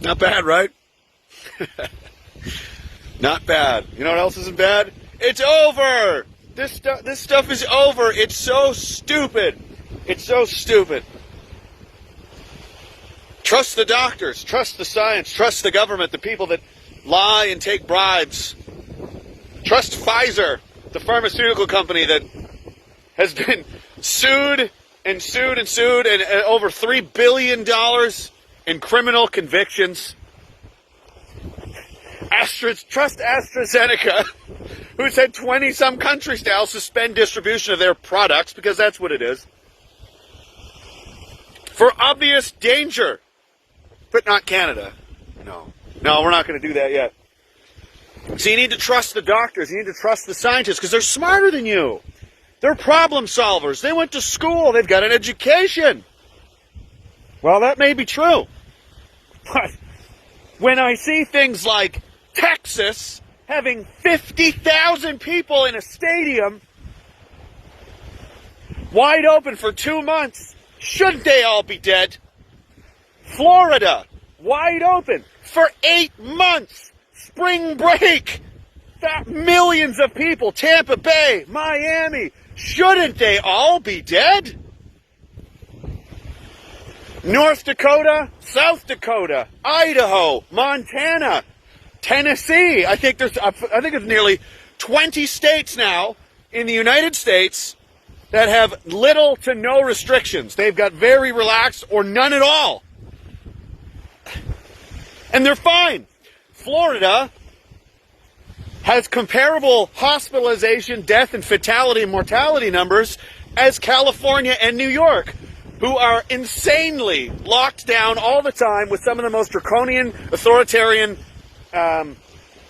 Not bad, right? Not bad. You know what else isn't bad? It's over! This stuff is over. It's so stupid. It's so stupid. Trust the doctors. Trust the science. Trust the government, the people that lie and take bribes. Trust Pfizer, the pharmaceutical company that has been sued and sued and sued, and over $3 billion in criminal convictions. Trust AstraZeneca, who's had 20-some countries now suspend distribution of their products, because that's what it is, for obvious danger. But not Canada. No, we're not going to do that yet. So you need to trust the doctors. You need to trust the scientists, because they're smarter than you. They're problem solvers. They went to school. They've got an education. Well, that may be true. But when I see things like Texas having 50,000 people in a stadium wide open for 2 months, shouldn't they all be dead? Florida, wide open for 8 months. Spring break. Millions of people. Tampa Bay, Miami. Shouldn't they all be dead? North Dakota, South Dakota, Idaho, Montana, Tennessee. I think there's nearly 20 states now in the United States that have little to no restrictions. They've got very relaxed or none at all. And they're fine. Florida has comparable hospitalization, death, and fatality and mortality numbers as California and New York, who are insanely locked down all the time with some of the most draconian, authoritarian,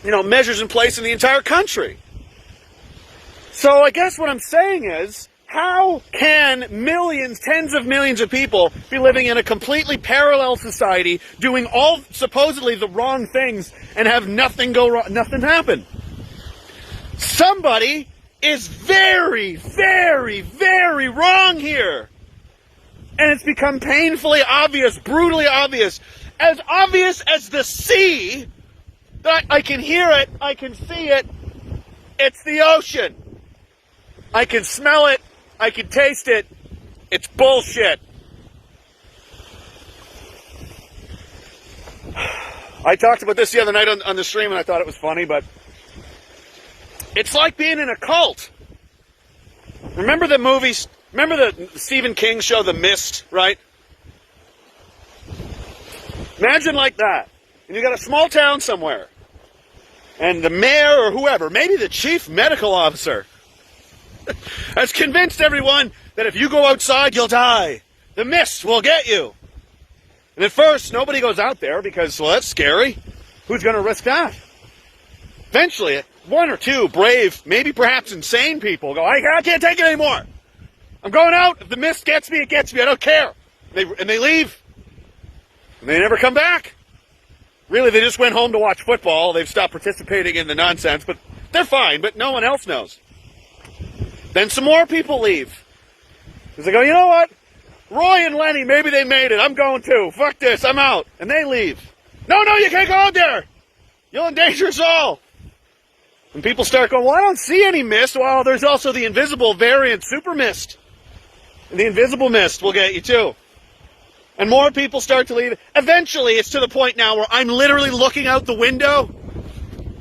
measures in place in the entire country. So I guess what I'm saying is, how can millions, tens of millions of people be living in a completely parallel society, doing all supposedly the wrong things, and have nothing go wrong, nothing happen? Somebody is very, very, very wrong here. And it's become painfully obvious, brutally obvious as the sea. That I can hear it, I can see it. It's the ocean. I can smell it, I can taste it. It's bullshit. I talked about this the other night on the stream, and I thought it was funny, but it's like being in a cult. Remember the Stephen King show, The Mist, right? Imagine like that. And you got a small town somewhere. And the mayor or whoever, maybe the chief medical officer, has convinced everyone that if you go outside, you'll die. The mist will get you. And at first, nobody goes out there because, well, that's scary. Who's going to risk that? Eventually, one or two brave, maybe perhaps insane people go, I can't take it anymore. I'm going out. If the mist gets me, it gets me. I don't care. And they leave. And they never come back. Really, they just went home to watch football. They've stopped participating in the nonsense, but they're fine, but no one else knows. Then some more people leave. Because they go, you know what? Roy and Lenny, maybe they made it. I'm going too. Fuck this. I'm out. And they leave. No, you can't go out there. You'll endanger us all. And people start going, well, I don't see any mist. Well, there's also the invisible variant super mist. And the invisible mist will get you too. And more people start to leave. Eventually, it's to the point now where I'm literally looking out the window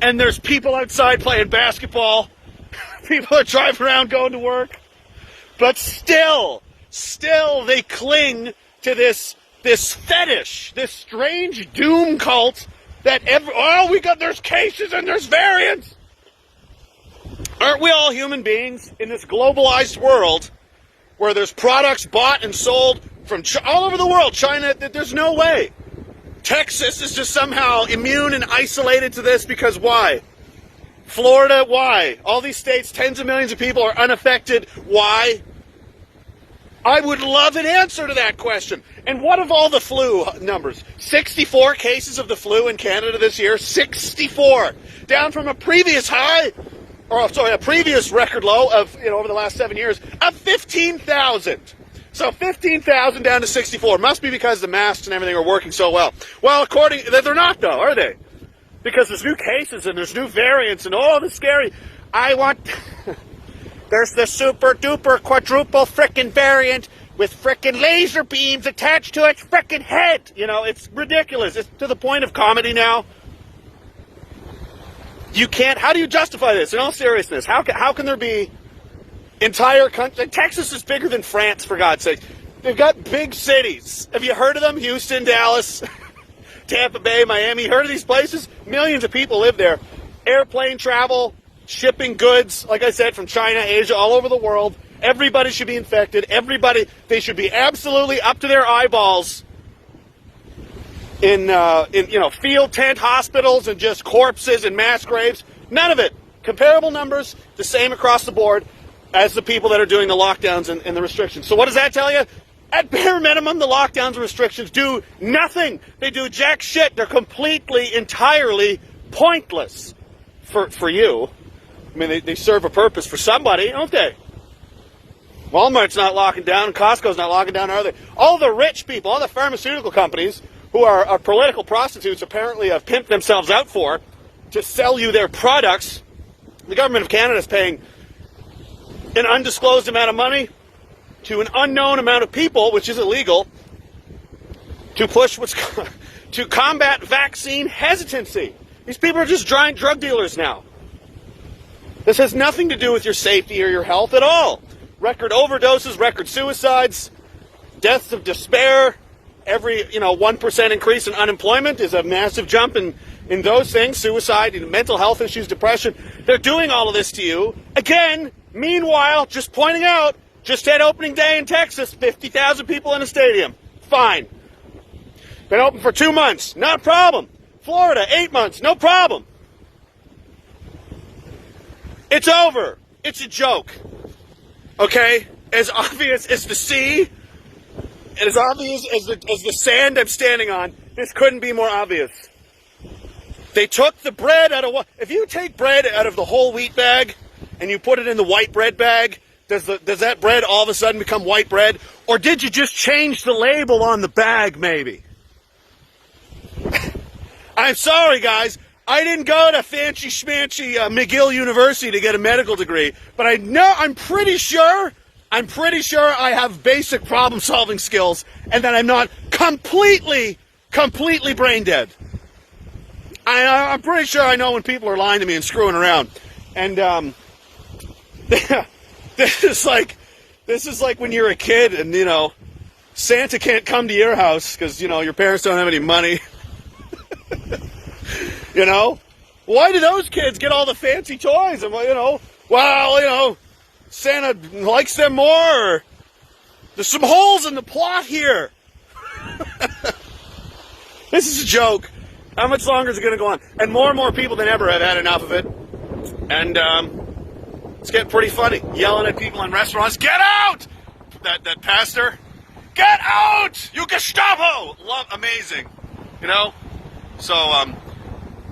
and there's people outside playing basketball. People are driving around going to work. But still they cling to this fetish, this strange doom cult that there's cases and there's variants. Aren't we all human beings in this globalized world where there's products bought and sold from all over the world? China, there's no way. Texas is just somehow immune and isolated to this because why? Florida, why? All these states, tens of millions of people are unaffected. Why? I would love an answer to that question. And what of all the flu numbers? 64 cases of the flu in Canada this year. 64. Down from a previous high, a previous record low of, over the last 7 years, of 15,000. So 15,000 down to 64. Must be because the masks and everything are working so well. Well, they're not though, are they? Because there's new cases and there's new variants and all the scary. There's the super duper quadruple frickin' variant with frickin' laser beams attached to its frickin' head. You know, it's ridiculous. It's to the point of comedy now. You can't. How do you justify this? In all seriousness, how can there be entire country? Texas is bigger than France, for God's sake. They've got big cities. Have you heard of them? Houston, Dallas, Tampa Bay, Miami. Heard of these places? Millions of people live there. Airplane travel, shipping goods, like I said, from China, Asia, all over the world. Everybody should be infected. They should be absolutely up to their eyeballs in field tent hospitals and just corpses and mass graves. None of it. Comparable numbers, the same across the board as the people that are doing the lockdowns and the restrictions. So what does that tell you? At bare minimum, the lockdowns and restrictions do nothing. They do jack shit. They're completely, entirely pointless for you. I mean, they serve a purpose for somebody, don't they? Walmart's not locking down, Costco's not locking down, are they? All the rich people, all the pharmaceutical companies who are political prostitutes apparently have pimped themselves out for to sell you their products. The government of Canada is paying an undisclosed amount of money to an unknown amount of people, which is illegal, to push to combat vaccine hesitancy. These people are just giant drug dealers now. This has nothing to do with your safety or your health at all. Record overdoses, record suicides, deaths of despair. Every 1% increase in unemployment is a massive jump in those things. Suicide, mental health issues, depression. They're doing all of this to you. Again, meanwhile, just pointing out, just had opening day in Texas, 50,000 people in a stadium. Fine. Been open for 2 months. Not a problem. Florida, 8 months. No problem. It's over. It's a joke. Okay? As obvious as the sea, and as obvious as the sand I'm standing on, this couldn't be more obvious. They took the bread out of what? If you take bread out of the whole wheat bag and you put it in the white bread bag, does that bread all of a sudden become white bread? Or did you just change the label on the bag, maybe? I'm sorry, guys. I didn't go to fancy schmancy McGill University to get a medical degree, but I'm pretty sure I have basic problem-solving skills and that I'm not completely brain dead. I'm pretty sure I know when people are lying to me and screwing around. And this is like when you're a kid and, Santa can't come to your house because, your parents don't have any money. Why do those kids get all the fancy toys? And, Santa likes them more. There's some holes in the plot here. This is a joke. How much longer is it going to go on? And more people than ever have had enough of it. And it's getting pretty funny. Yelling at people in restaurants, get out! That pastor, get out! You Gestapo! Amazing. So,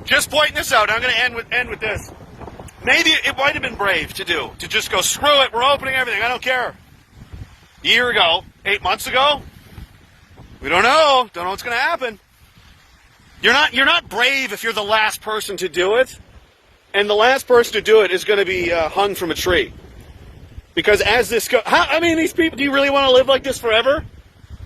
just pointing this out. I'm going to end with this. Maybe it might have been brave to just go, screw it, we're opening everything, I don't care. A year ago, 8 months ago, we don't know what's going to happen. You're not brave if you're the last person to do it, and the last person to do it is going to be hung from a tree. Because as this goes, these people, do you really want to live like this forever?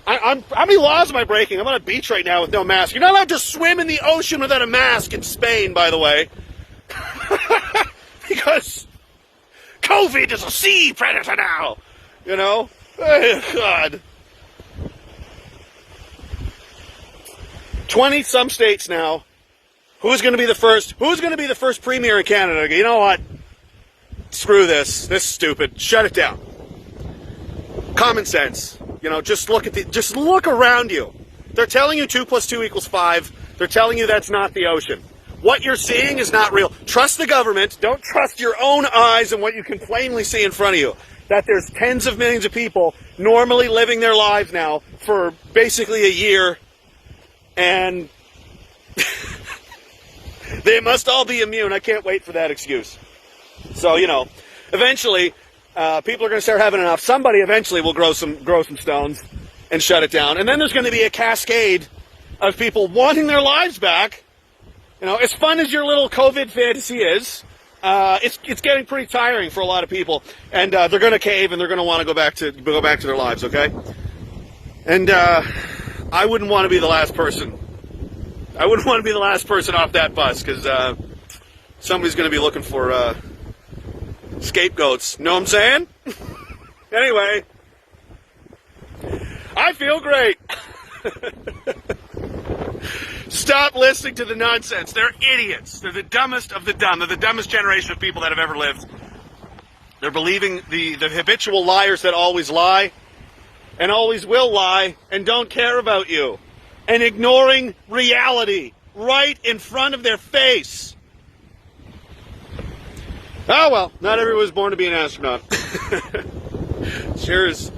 How many laws am I breaking? I'm on a beach right now with no mask. You're not allowed to swim in the ocean without a mask in Spain, by the way. Because COVID is a sea predator now. Oh, God. 20-some states now. Who's going to be the first premier in Canada? You know what? Screw this. This is stupid. Shut it down. Common sense. Just look around you. They're telling you 2 + 2 = 5. They're telling you that's not the ocean. What you're seeing is not real. Trust the government. Don't trust your own eyes and what you can plainly see in front of you. That there's tens of millions of people normally living their lives now for basically a year, and they must all be immune. I can't wait for that excuse. So, eventually, People are going to start having enough. Somebody eventually will grow some stones and shut it down. And then there's going to be a cascade of people wanting their lives back. You know, as fun as your little COVID fantasy is, it's getting pretty tiring for a lot of people, and they're going to cave and they're going to want to go back to their lives. Okay, and I wouldn't want to be the last person. I wouldn't want to be the last person off that bus, because somebody's going to be looking for scapegoats. Know what I'm saying? Anyway, I feel great. Stop listening to the nonsense. They're idiots. They're the dumbest of the dumb. They're the dumbest generation of people that have ever lived. They're believing the habitual liars that always lie and always will lie and don't care about you, and ignoring reality right in front of their face. Oh well, not everyone was born to be an astronaut. Cheers.